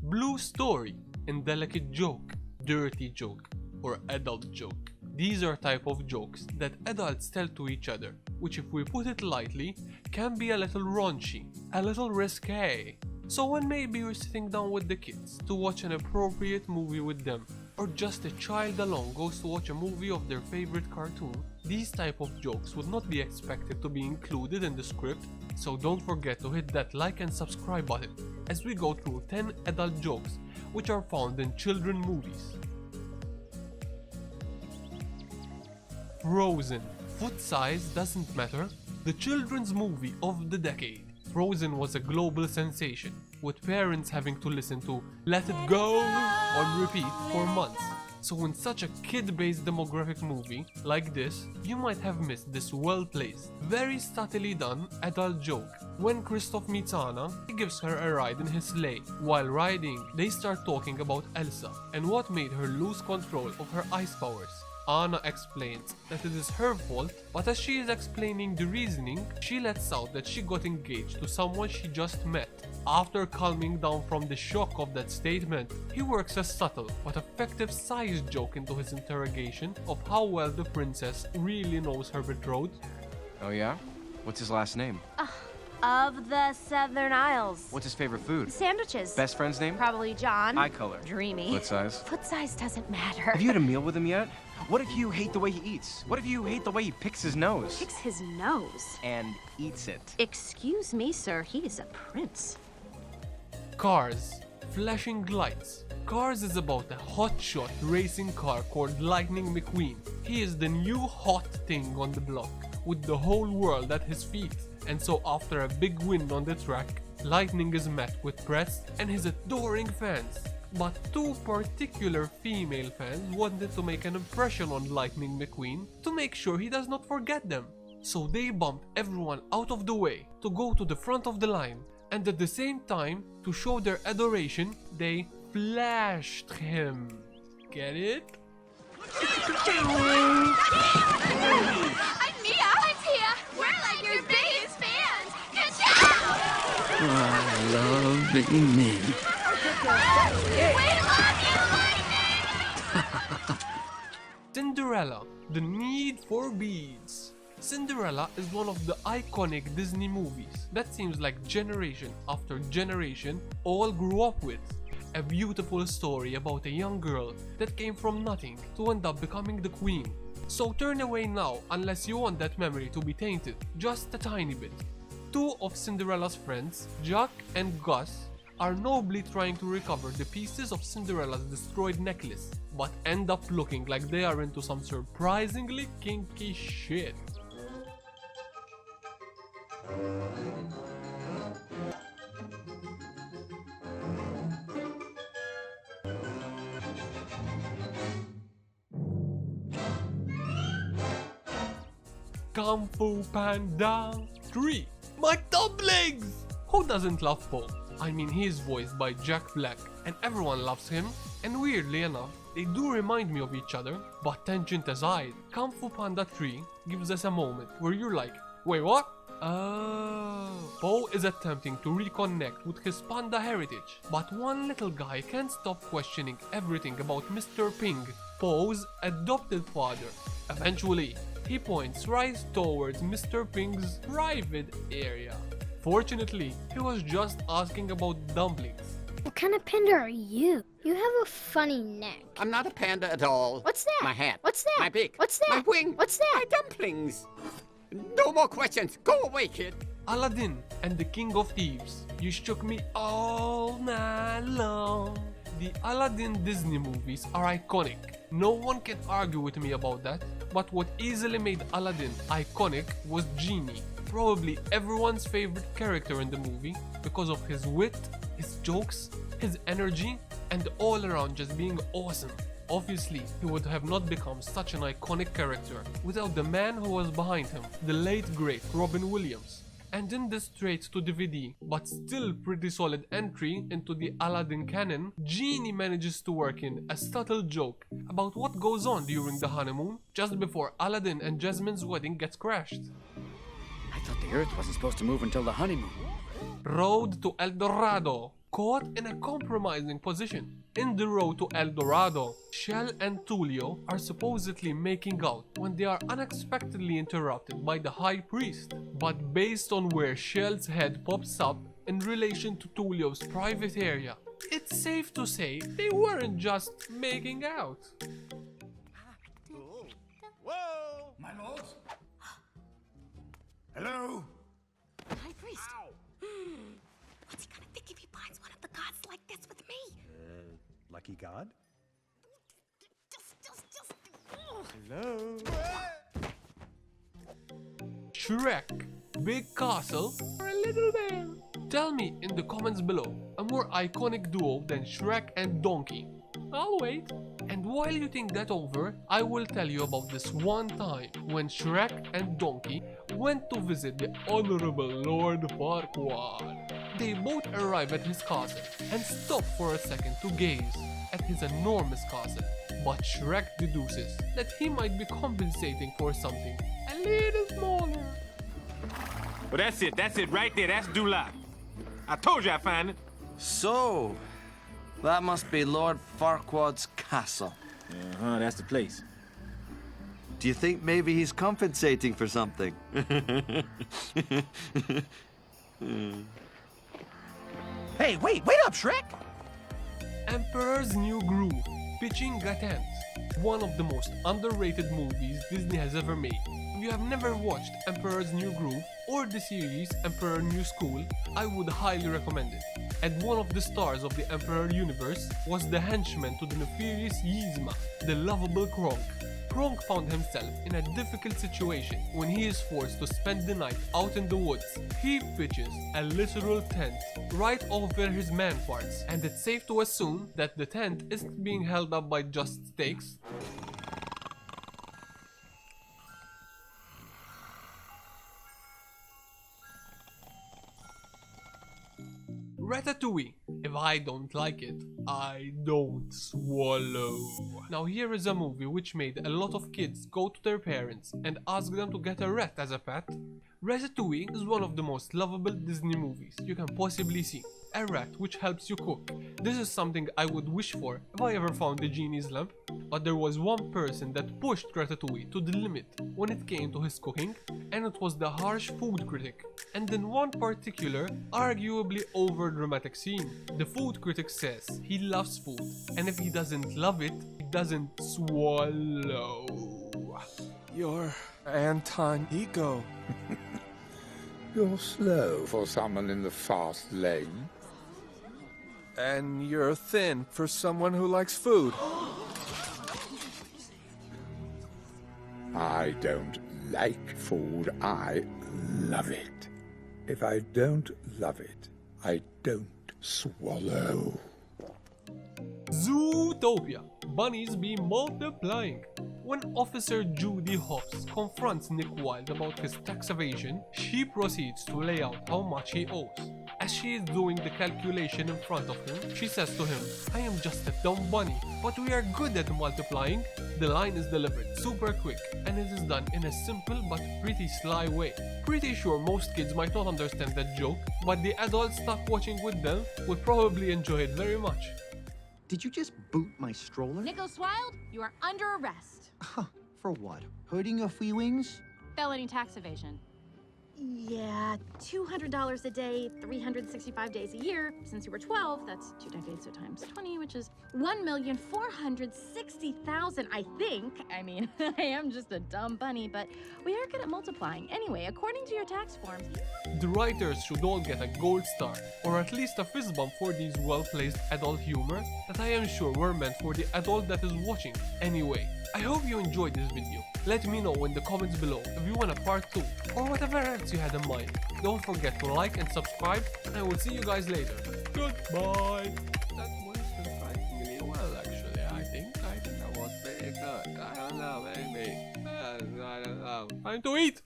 Blue story, indelicate joke, dirty joke, or adult joke. These are type of jokes that adults tell to each other, which if we put it lightly, can be a little raunchy, a little risque. So when maybe you're sitting down with the kids to watch an appropriate movie with them, or just a child alone goes to watch a movie of their favorite cartoon, these type of jokes would not be expected to be included in the script, so don't forget to hit that like and subscribe button as we go through 10 adult jokes which are found in children movies. Frozen. Foot size doesn't matter. The children's movie of the decade. Frozen was a global sensation, with parents having to listen to Let It Go on repeat for months. So in such a kid-based demographic movie like this, you might have missed this well-placed, very subtly done adult joke. When Kristoff meets Anna, he gives her a ride in his sleigh. While riding, they start talking about Elsa and what made her lose control of her ice powers. Anna explains that it is her fault, but as she is explaining the reasoning, she lets out that she got engaged to someone she just met. After calming down from the shock of that statement, he works a subtle but effective size joke into his interrogation of how well the princess really knows her betrothed. Oh yeah? What's his last name? Of the Southern Isles. What's his favorite food? Sandwiches. Best friend's name? Probably John. Eye color. Dreamy. Foot size? Foot size doesn't matter. Have you had a meal with him yet? What if you hate the way he eats? What if you hate the way he picks his nose? Picks his nose. And eats it. Excuse me, sir. He is a prince. Cars. Flashing lights. Cars is about a hotshot racing car called Lightning McQueen. He is the new hot thing on the block, with the whole world at his feet. And so after a big win on the track, Lightning is met with press and his adoring fans. But two particular female fans wanted to make an impression on Lightning McQueen to make sure he does not forget them. So they bumped everyone out of the way to go to the front of the line, and at the same time, to show their adoration, they flashed him. Get it? I'm Mia. I'm Tia. We're like your biggest fans. Good job! I love being me. We love you, Lightning! Cinderella, The Need for Beads. Cinderella is one of the iconic Disney movies that seems like generation after generation all grew up with. A beautiful story about a young girl that came from nothing to end up becoming the queen. So turn away now unless you want that memory to be tainted, just a tiny bit. Two of Cinderella's friends, Jack and Gus, are nobly trying to recover the pieces of Cinderella's destroyed necklace, but end up looking like they are into some surprisingly kinky shit. Kung Fu Panda 3. My dumplings! Who doesn't love Po? I mean, he is voiced by Jack Black and everyone loves him, and weirdly enough, they do remind me of each other, but tangent aside, Kung Fu Panda 3 gives us a moment where you're like, wait, what? Po is attempting to reconnect with his panda heritage, but one little guy can't stop questioning everything about Mr. Ping, Po's adopted father. Eventually, he points right towards Mr. Ping's private area. Fortunately, he was just asking about dumplings. What kind of panda are you? You have a funny neck. I'm not a panda at all. What's that? My hat. What's that? My beak. What's that? My wing. What's that? My dumplings. No more questions. Go away, kid. Aladdin and the King of Thieves. You shook me all night long. The Aladdin Disney movies are iconic. No one can argue with me about that. But what easily made Aladdin iconic was Genie. Probably everyone's favorite character in the movie because of his wit, his jokes, his energy, and all around just being awesome. Obviously, he would have not become such an iconic character without the man who was behind him, the late great Robin Williams. And in this straight to DVD, but still pretty solid entry into the Aladdin canon, Genie manages to work in a subtle joke about what goes on during the honeymoon just before Aladdin and Jasmine's wedding gets crashed. I thought the Earth wasn't supposed to move until the honeymoon. Road to El Dorado. caught in a compromising position. In the Road to El Dorado, Shell and Tulio are supposedly making out when they are unexpectedly interrupted by the High Priest. But based on where Shell's head pops up in relation to Tulio's private area, it's safe to say they weren't just making out. Whoa! My lords? Hello? High Priest. What's he gonna think if he finds one of the gods like this with me? Lucky God? Just. Hello? Shrek, Big Castle, or a Little Bear? Tell me in the comments below a more iconic duo than Shrek and Donkey. I'll wait. And while you think that over, I will tell you about this one time when Shrek and Donkey went to visit the Honorable Lord Farquaad. They both arrive at his castle and stop for a second to gaze at his enormous castle. But Shrek deduces that he might be compensating for something a little smaller. Well, that's it right there. That's Dulac. I told you I'd find it. So, that must be Lord Farquaad's castle. Uh-huh, that's the place. Do you think maybe he's compensating for something? Hey, wait up, Shrek! Emperor's New Groove, pitching a tent. One of the most underrated movies Disney has ever made. If you have never watched Emperor's New Groove or the series Emperor New School, I would highly recommend it. And one of the stars of the Emperor universe was the henchman to the nefarious Yzma, the lovable Kronk. Kronk found himself in a difficult situation when he is forced to spend the night out in the woods. He pitches a literal tent right over his man parts, and it's safe to assume that the tent isn't being held up by just stakes. Ratatouille. If I don't like it, I don't swallow. Now here is a movie which made a lot of kids go to their parents and ask them to get a rat as a pet. Ratatouille is one of the most lovable Disney movies you can possibly see. A rat which helps you cook. This is something I would wish for if I ever found the genie's lamp. But there was one person that pushed Ratatouille to the limit when it came to his cooking, and it was the harsh food critic. And in one particular, arguably over-dramatic scene, the food critic says he loves food, and if he doesn't love it, he doesn't swallow. Your Anton ego. You're slow for someone in the fast lane. And you're thin for someone who likes food. I don't like food, I love it. If I don't love it, I don't swallow. Zootopia. Bunnies be multiplying. When Officer Judy Hopps confronts Nick Wilde about his tax evasion, she proceeds to lay out how much he owes. As she is doing the calculation in front of him, she says to him, "I am just a dumb bunny, but we are good at multiplying." The line is delivered super quick, and it is done in a simple but pretty sly way. Pretty sure most kids might not understand that joke, but the adults stuck watching with them would probably enjoy it very much. Did you just boot my stroller? Nicholas Wilde, you are under arrest. For what? Hurting your feelings? Felony tax evasion. Yeah, $200 a day, 365 days a year. Since you were 12, that's 2 decades, so times 20, which is $1,460,000, I think. I mean, I am just a dumb bunny, but we are good at multiplying. Anyway, according to your tax forms... The writers should all get a gold star, or at least a fist bump for these well-placed adult humor that I am sure were meant for the adult that is watching. Anyway, I hope you enjoyed this video. Let me know in the comments below if you want a part 2 or whatever else you had in mind. Don't forget to like and subscribe, and I will see you guys later. Goodbye! That was surprisingly well, actually. I think that was pretty good. I don't know, maybe. I don't know. Time to eat!